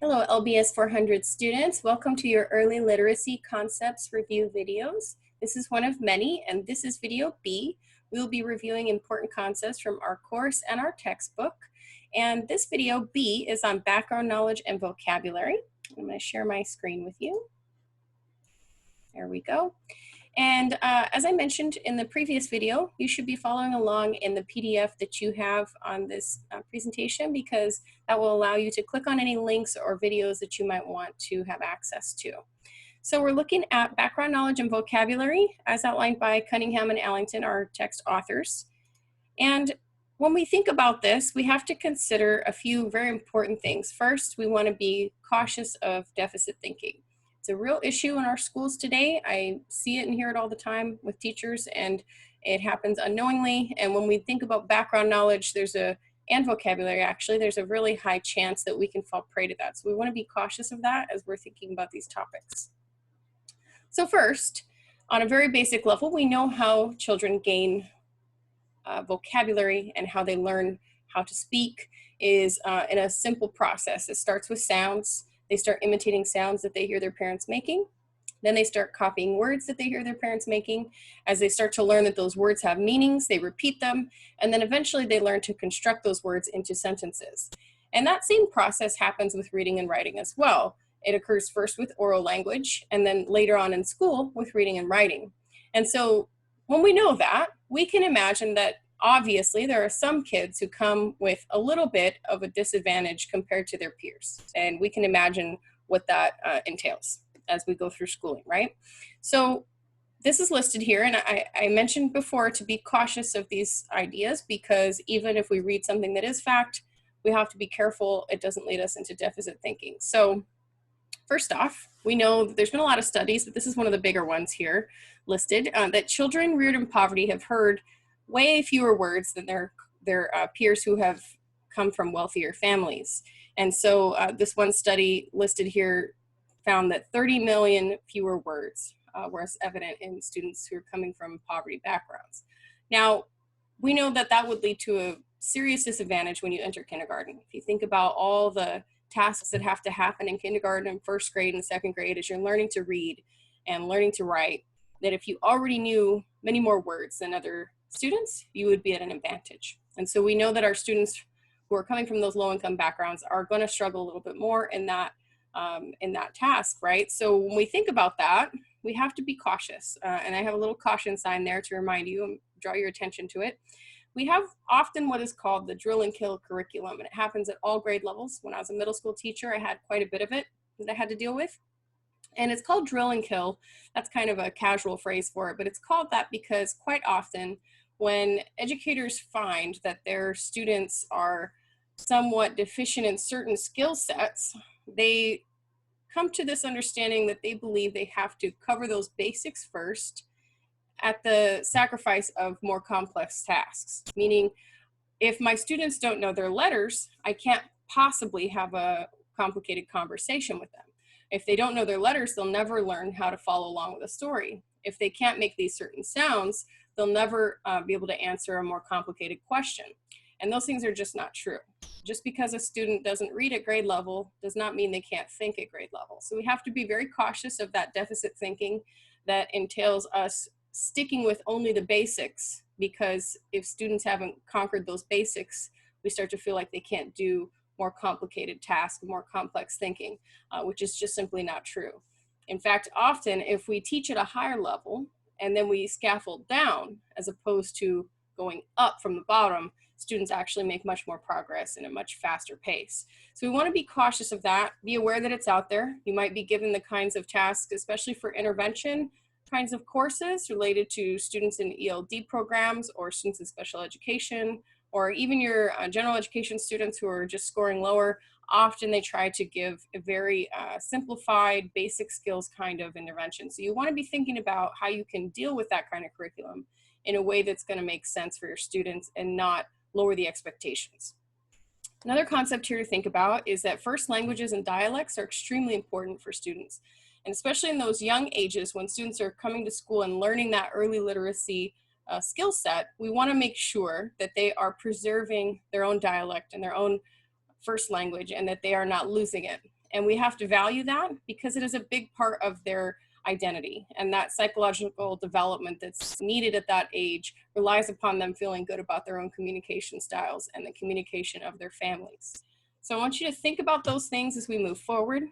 Hello, LBS 400 students. Welcome to your Early Literacy Concepts Review videos. This is one of many, and this is video B. We will be reviewing important concepts from our course and our textbook. And this video B is on background knowledge and vocabulary. I'm going to share my screen with you. There we go. And as I mentioned in the previous video, you should be following along in the PDF that you have on this presentation, because that will allow you to click on any links or videos that you might want to have access to. So we're looking at background knowledge and vocabulary as outlined by Cunningham and Allington, our text authors. And when we think about this, we have to consider a few very important things. First, we want to be cautious of deficit thinking. It's a real issue in our schools today. I see it and hear it all the time with teachers, and it happens unknowingly. And when we think about background knowledge, and vocabulary actually, there's a really high chance that we can fall prey to that. So we want to be cautious of that as we're thinking about these topics. So first, on a very basic level, we know how children gain vocabulary and how they learn how to speak is in a simple process. It starts with sounds. They start imitating sounds that they hear their parents making. Then they start copying words that they hear their parents making. As they start to learn that those words have meanings, they repeat them. And then eventually they learn to construct those words into sentences. And that same process happens with reading and writing as well. It occurs first with oral language, and then later on in school with reading and writing. And so when we know that, we can imagine that obviously there are some kids who come with a little bit of a disadvantage compared to their peers. And we can imagine what that entails as we go through schooling, right? So this is listed here, and I mentioned before to be cautious of these ideas, because even if we read something that is fact, we have to be careful it doesn't lead us into deficit thinking. So first off, we know that there's been a lot of studies, but this is one of the bigger ones here listed, that children reared in poverty have heard way fewer words than their peers who have come from wealthier families. And so this one study listed here found that 30 million fewer words were evident in students who are coming from poverty backgrounds. Now, we know that that would lead to a serious disadvantage when you enter kindergarten. If you think about all the tasks that have to happen in kindergarten and first grade and second grade as you're learning to read and learning to write, that if you already knew many more words than other students, you would be at an advantage. And so we know that our students who are coming from those low-income backgrounds are going to struggle a little bit more in that task, right? So when we think about that, we have to be cautious. And I have a little caution sign there to remind you and draw your attention to it. We have often what is called the drill and kill curriculum, and it happens at all grade levels. When I was a middle school teacher, I had quite a bit of it that I had to deal with. And it's called drill and kill. That's kind of a casual phrase for it, but it's called that because quite often when educators find that their students are somewhat deficient in certain skill sets, they come to this understanding that they believe they have to cover those basics first at the sacrifice of more complex tasks. Meaning, if my students don't know their letters, I can't possibly have a complicated conversation with them. If they don't know their letters, they'll never learn how to follow along with a story. If they can't make these certain sounds, they'll never be able to answer a more complicated question. And those things are just not true. Just because a student doesn't read at grade level does not mean they can't think at grade level. So we have to be very cautious of that deficit thinking that entails us sticking with only the basics, because if students haven't conquered those basics, we start to feel like they can't do more complicated tasks, more complex thinking, which is just simply not true. In fact, often if we teach at a higher level and then we scaffold down as opposed to going up from the bottom, students actually make much more progress in a much faster pace. So we want to be cautious of that. Be aware that it's out there. You might be given the kinds of tasks, especially for intervention kinds of courses related to students in ELD programs or students in special education, or even your general education students who are just scoring lower. Often they try to give a very simplified basic skills kind of intervention. So you want to be thinking about how you can deal with that kind of curriculum in a way that's going to make sense for your students and not lower the expectations. Another concept here to think about is that first languages and dialects are extremely important for students. And especially in those young ages when students are coming to school and learning that early literacy skill set, we want to make sure that they are preserving their own dialect and their own first language and that they are not losing it. And we have to value that because it is a big part of their identity. And that psychological development that's needed at that age relies upon them feeling good about their own communication styles and the communication of their families. So I want you to think about those things as we move forward.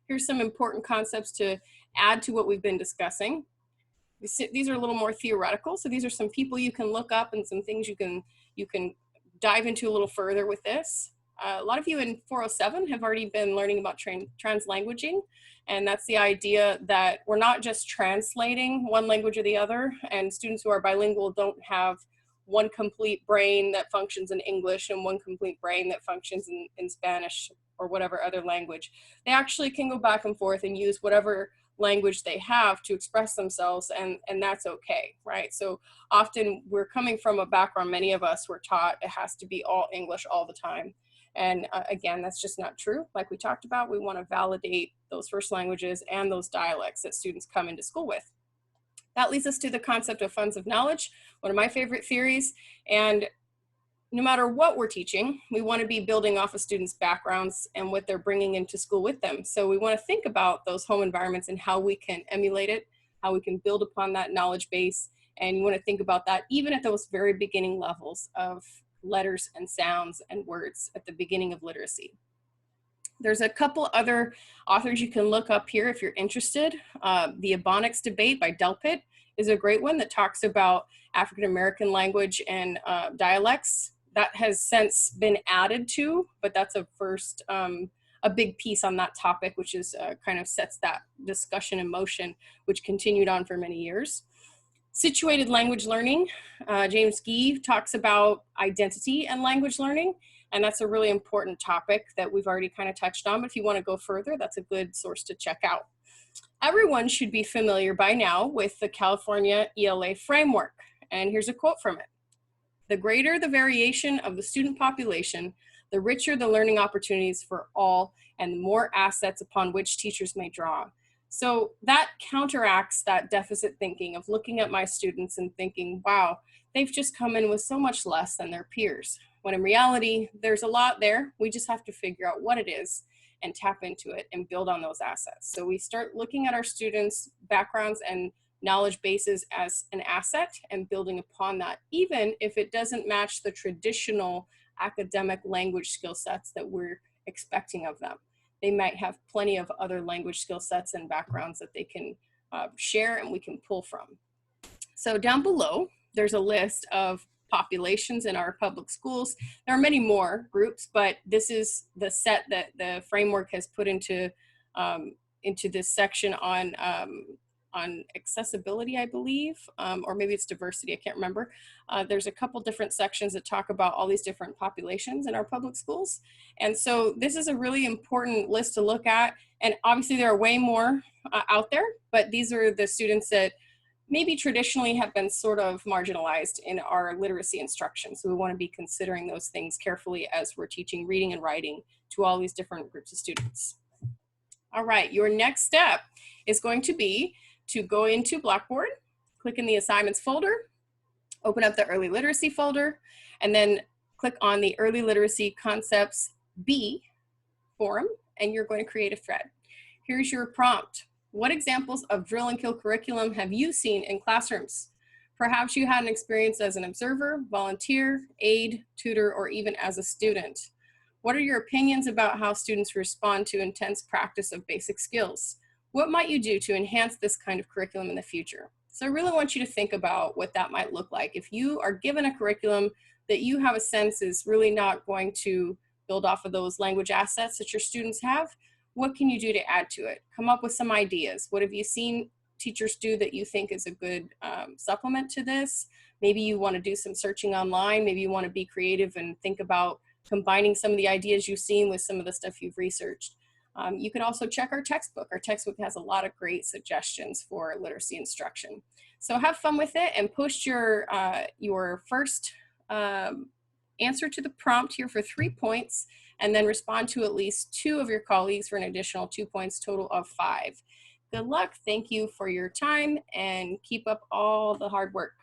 Here's some important concepts to add to what we've been discussing. These are a little more theoretical. So these are some people you can look up and some things you can dive into a little further with this. A lot of you in 407 have already been learning about translanguaging, and that's the idea that we're not just translating one language or the other, and students who are bilingual don't have one complete brain that functions in English and one complete brain that functions in Spanish or whatever other language. They actually can go back and forth and use whatever language they have to express themselves, and that's okay, right? So often we're coming from a background, many of us were taught it has to be all English all the time. And again, that's just not true. Like we talked about, we want to validate those first languages and those dialects that students come into school with. That leads us to the concept of funds of knowledge, one of my favorite theories. And no matter what we're teaching, we want to be building off of students' backgrounds and what they're bringing into school with them. So we want to think about those home environments and how we can emulate it, how we can build upon that knowledge base. And you want to think about that even at those very beginning levels of letters and sounds and words at the beginning of literacy. There's a couple other authors you can look up here if you're interested. The Ebonics Debate by Delpit is a great one that talks about African American language and dialects. That has since been added to, but that's a first, a big piece on that topic, which is kind of sets that discussion in motion, which continued on for many years. Situated language learning, James Gee talks about identity and language learning, and that's a really important topic that we've already kind of touched on, but if you want to go further, that's a good source to check out. Everyone should be familiar by now with the California ELA framework, and here's a quote from it. The greater the variation of the student population, the richer the learning opportunities for all and the more assets upon which teachers may draw. So that counteracts that deficit thinking of looking at my students and thinking, wow, they've just come in with so much less than their peers. When in reality, there's a lot there. We just have to figure out what it is and tap into it and build on those assets. So we start looking at our students' backgrounds and knowledge bases as an asset and building upon that, even if it doesn't match the traditional academic language skill sets that we're expecting of them. They might have plenty of other language skill sets and backgrounds that they can share and we can pull from. So down below, there's a list of populations in our public schools. There are many more groups, but this is the set that the framework has put into this section on accessibility, I believe, or maybe it's diversity, I can't remember. There's a couple different sections that talk about all these different populations in our public schools. And so this is a really important list to look at. And obviously there are way more out there, but these are the students that maybe traditionally have been sort of marginalized in our literacy instruction. So we want to be considering those things carefully as we're teaching reading and writing to all these different groups of students. All right, your next step is going to be to go into Blackboard, click in the assignments folder, open up the early literacy folder, and then click on the early literacy concepts B forum, and you're going to create a thread. Here's your prompt. What examples of drill and kill curriculum have you seen in classrooms? Perhaps you had an experience as an observer, volunteer, aide, tutor, or even as a student. What are your opinions about how students respond to intense practice of basic skills? What might you do to enhance this kind of curriculum in the future? So I really want you to think about what that might look like. If you are given a curriculum that you have a sense is really not going to build off of those language assets that your students have, what can you do to add to it? Come up with some ideas. What have you seen teachers do that you think is a good supplement to this? Maybe you want to do some searching online. Maybe you want to be creative and think about combining some of the ideas you've seen with some of the stuff you've researched. You can also check our textbook. Our textbook has a lot of great suggestions for literacy instruction. So have fun with it and post your first answer to the prompt here for 3 points, and then respond to at least 2 of your colleagues for an additional 2 points, total of 5. Good luck. Thank you for your time and keep up all the hard work.